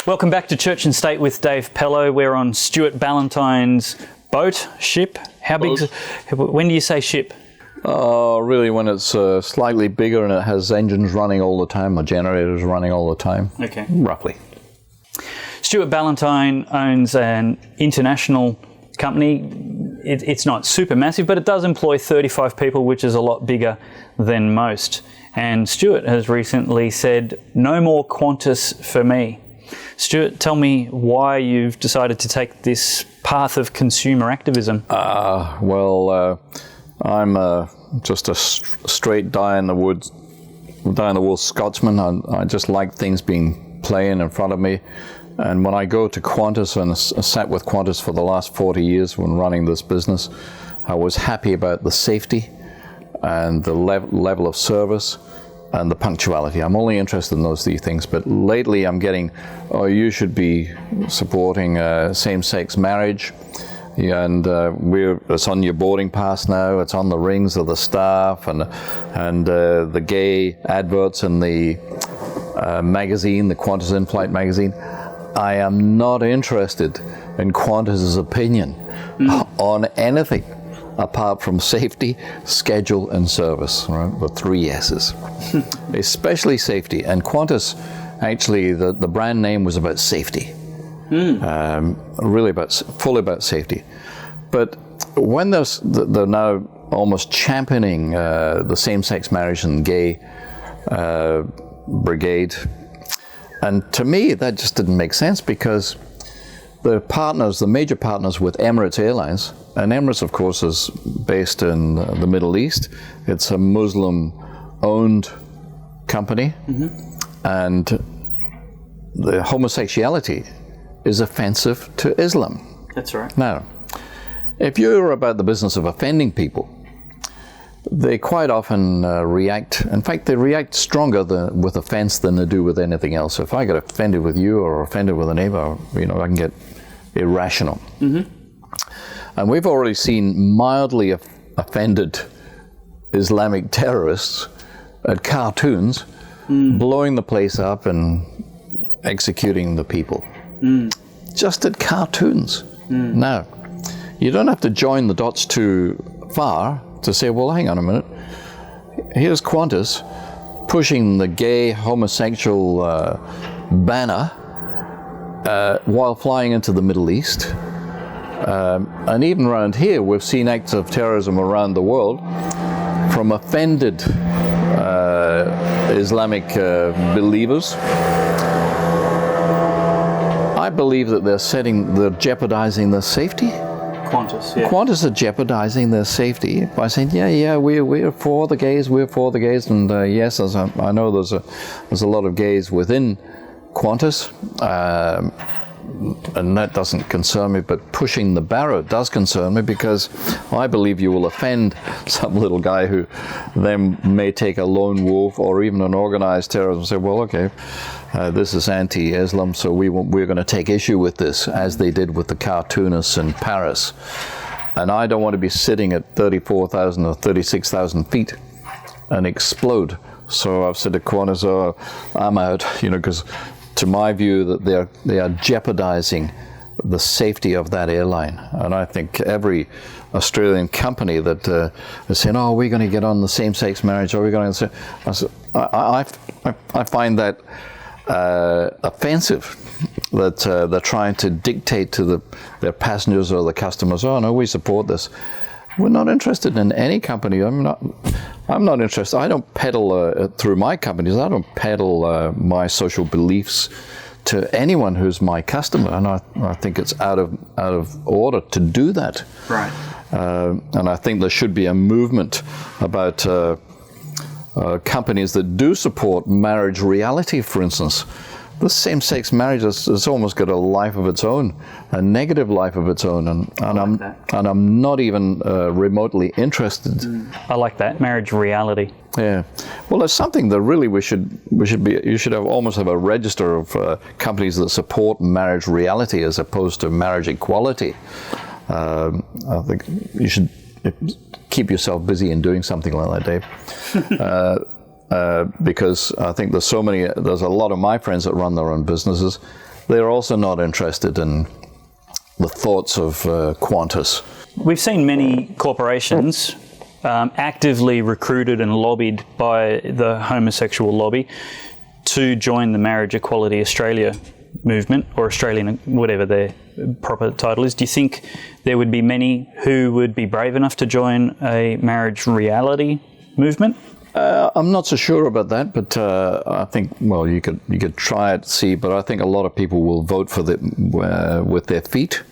Welcome back to Church and State with Dave Pellowe. We're on Stuart Ballantyne's ship. How big? When do you say ship? Really when it's slightly bigger and it has engines running all the time or generators running all the time. Okay. Roughly. Stuart Ballantyne owns an international company. It's not super massive, but it does employ 35 people, which is a lot bigger than most. And Stuart has recently said, "No more Qantas for me." Stuart, tell me why you've decided to take this path of consumer activism. I'm just a straight die-in-the-wool Scotsman. I just like things being plain in front of me. And when I go to Qantas, and I sat with Qantas for the last 40 years when running this business, I was happy about the safety and the level of service and the punctuality. I'm only interested in those three things, but lately I'm getting, you should be supporting same-sex marriage, and it's on your boarding pass now, it's on the rings of the staff, and the gay adverts in the magazine, the Qantas In-Flight magazine. I am not interested in Qantas's opinion on anything apart from safety, schedule, and service, right? The 3 S's. Especially safety. And Qantas, actually, the brand name was about safety. Really fully about safety. But when they're now almost championing the same-sex marriage and gay brigade, and to me, that just didn't make sense, because the major partners with Emirates Airlines, and Emirates, of course, is based in the Middle East. It's a Muslim-owned company, and the homosexuality is offensive to Islam. That's right. Now, if you're about the business of offending people, they quite often react. In fact, they react stronger with offense than they do with anything else. If I get offended with you or offended with a neighbor, I can get irrational. And we've already seen mildly offended Islamic terrorists at cartoons blowing the place up and executing the people. Just at cartoons. Now, you don't have to join the dots too far to say, well, hang on a minute. Here's Qantas pushing the gay homosexual banner while flying into the Middle East. And even around here, we've seen acts of terrorism around the world from offended Islamic believers. I believe that they're jeopardizing their safety. Qantas, yeah. Qantas are jeopardizing their safety by saying, we're for the gays, and yes, I know there's a lot of gays within Qantas, and that doesn't concern me, but pushing the barrow does concern me, because I believe you will offend some little guy who then may take a lone wolf or even an organized terrorist and say, well, okay, this is anti-Islam, so we're going to take issue with this, as they did with the cartoonists in Paris. And I don't want to be sitting at 34,000 or 36,000 feet and explode. So I've said to Qantas, I'm out, because to my view, that they are jeopardizing the safety of that airline. And I think every Australian company that is saying, we're going to get on the same-sex marriage, or we're going to say, I find that offensive, that they're trying to dictate to their passengers or the customers, no, we support this. We're not interested in any company. I'm not interested. I don't peddle through my companies. I don't peddle my social beliefs to anyone who's my customer, and I think it's out of order to do that. Right. And I think there should be a movement about companies that do support marriage reality, for instance. This same-sex marriage has almost got a life of its own, a negative life of its own, and I'm not even remotely interested. I like that, marriage reality. Yeah, well, it's something that really you should almost have a register of companies that support marriage reality as opposed to marriage equality. I think you should keep yourself busy in doing something like that, Dave. Because I think there's a lot of my friends that run their own businesses, they're also not interested in the thoughts of Qantas. We've seen many corporations actively recruited and lobbied by the homosexual lobby to join the Marriage Equality Australia movement, or Australian, whatever their proper title is. Do you think there would be many who would be brave enough to join a marriage reality movement? I'm not so sure about that, but I think, well, you could try it, see, but I think a lot of people will vote for with their feet.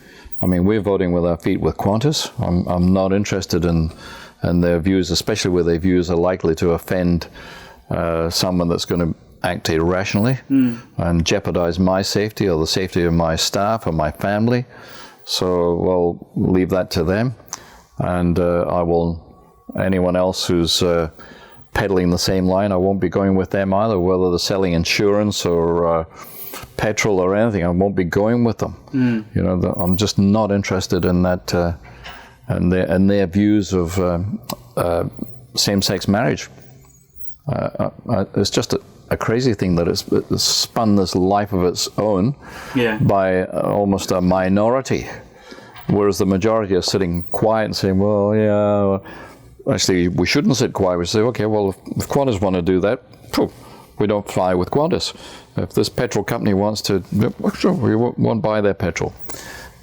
I mean, we're voting with our feet with Qantas. I'm not interested in their views, especially where their views are likely to offend someone that's going to act irrationally and jeopardize my safety or the safety of my staff or my family. So, well, leave that to them. And anyone else who's peddling the same line, I won't be going with them either, whether they're selling insurance or petrol or anything. I won't be going with them. You know, I'm just not interested in that and their views of same-sex marriage. It's just a crazy thing that it's spun this life of its own by almost a minority, whereas the majority are sitting quiet and saying, well, yeah, actually, we shouldn't sit quiet. We say, okay, well, if Qantas want to do that, we don't fly with Qantas. If this petrol company wants to, sure, we won't buy their petrol.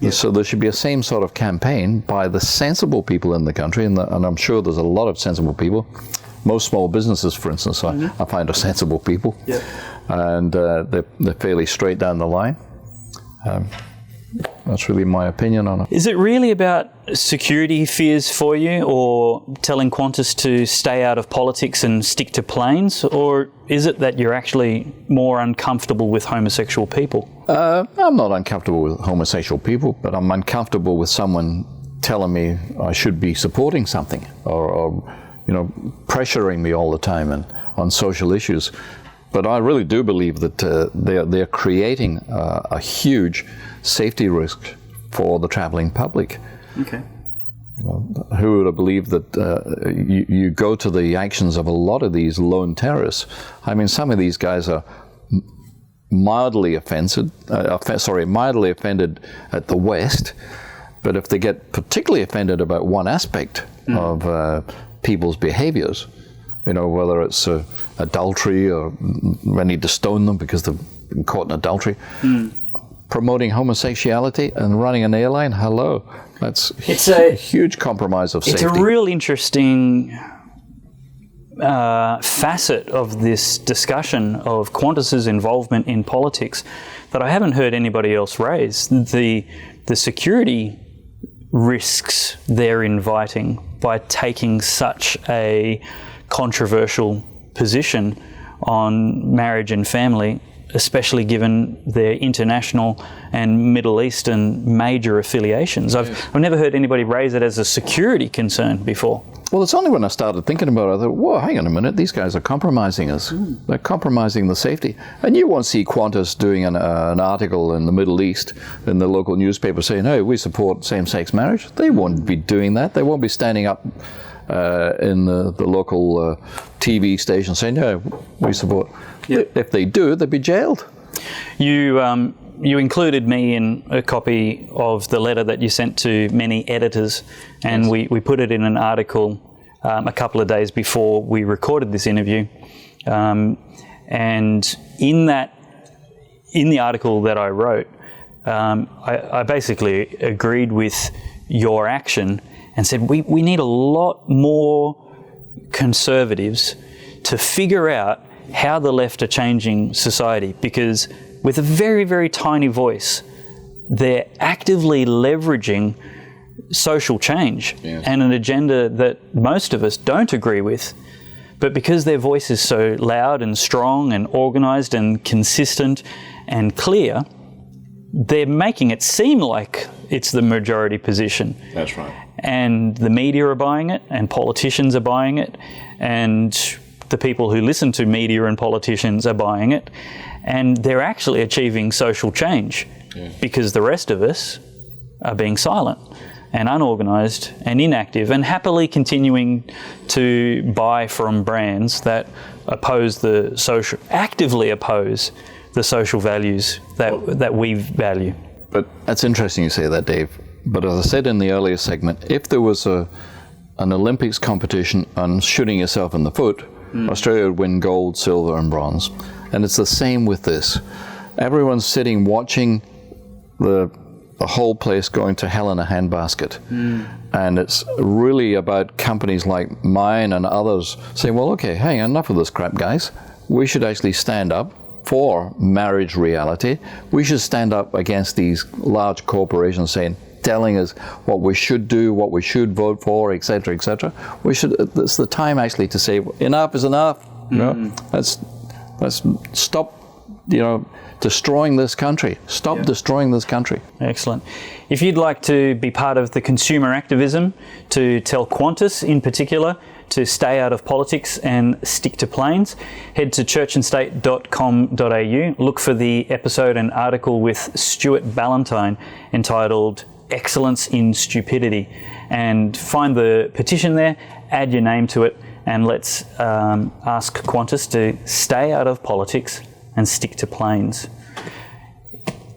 Yeah. So there should be a same sort of campaign by the sensible people in the country, and I'm sure there's a lot of sensible people. Most small businesses, for instance, I find are sensible people, and they're fairly straight down the line. That's really my opinion on it. Is it really about security fears for you, or telling Qantas to stay out of politics and stick to planes, or is it that you're actually more uncomfortable with homosexual people? I'm not uncomfortable with homosexual people, but I'm uncomfortable with someone telling me I should be supporting something, or you know, pressuring me all the time and on social issues. But I really do believe that they're creating a huge safety risk for the travelling public. Okay. You know, who would have believed that you go to the actions of a lot of these lone terrorists? I mean, some of these guys are mildly offended at the West, but if they get particularly offended about one aspect of people's behaviours, you know, whether it's adultery or I need to stone them because they've been caught in adultery, promoting homosexuality and running an airline, it's a huge compromise of safety. It's a real interesting facet of this discussion of Qantas's involvement in politics that I haven't heard anybody else raise. The security risks they're inviting by taking such a controversial position on marriage and family, especially given their international and Middle Eastern major affiliations. I've never heard anybody raise it as a security concern before. Well, it's only when I started thinking about it, I thought, whoa, hang on a minute, these guys are compromising us. They're compromising the safety. And you won't see Qantas doing an article in the Middle East in the local newspaper saying, hey, we support same-sex marriage. They won't be doing that. They won't be standing up in the local TV station saying, no, we support. Yep. If they do, they'd be jailed. You included me in a copy of the letter that you sent to many editors, and we put it in an article a couple of days before we recorded this interview. And in the article that I wrote, I basically agreed with your action and said we need a lot more conservatives to figure out how the left are changing society, because with a very, very tiny voice, they're actively leveraging social change and an agenda that most of us don't agree with. But because their voice is so loud and strong and organised and consistent and clear, they're making it seem like it's the majority position. That's right. And the media are buying it, and politicians are buying it, and the people who listen to media and politicians are buying it, and they're actually achieving social change because the rest of us are being silent and unorganised and inactive and happily continuing to buy from brands that actively oppose the social values that we value. But that's interesting you say that, Dave. But as I said in the earlier segment, if there was an Olympics competition on shooting yourself in the foot, Australia would win gold, silver, and bronze. And it's the same with this. Everyone's sitting watching the whole place going to hell in a handbasket. And it's really about companies like mine and others saying, well, okay, hey, enough of this crap, guys. We should actually stand up for marriage reality. We should stand up against these large corporations telling us what we should do, what we should vote for, etc., etc. It's the time actually to say enough is enough. You know? Let's stop, destroying this country. Stop destroying this country. Excellent. If you'd like to be part of the consumer activism to tell Qantas in particular to stay out of politics and stick to planes, head to churchandstate.com.au. Look for the episode and article with Stuart Ballantyne entitled Excellence in Stupidity, and find the petition there, add your name to it, and let's ask Qantas to stay out of politics and stick to planes.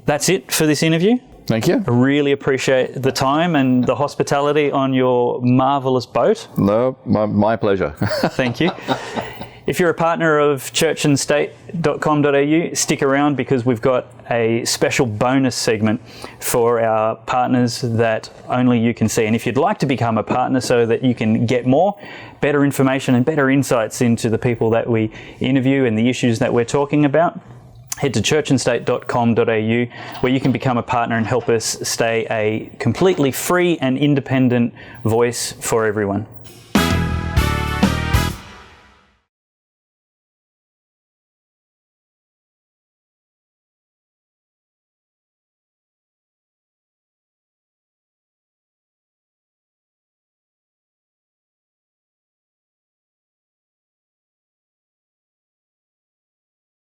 That's it for this interview. Thank you. I really appreciate the time and the hospitality on your marvellous boat. No, my pleasure. Thank you. If you're a partner of churchandstate.com.au, stick around because we've got a special bonus segment for our partners that only you can see. And if you'd like to become a partner so that you can get more, better information and better insights into the people that we interview and the issues that we're talking about, head to churchandstate.com.au where you can become a partner and help us stay a completely free and independent voice for everyone.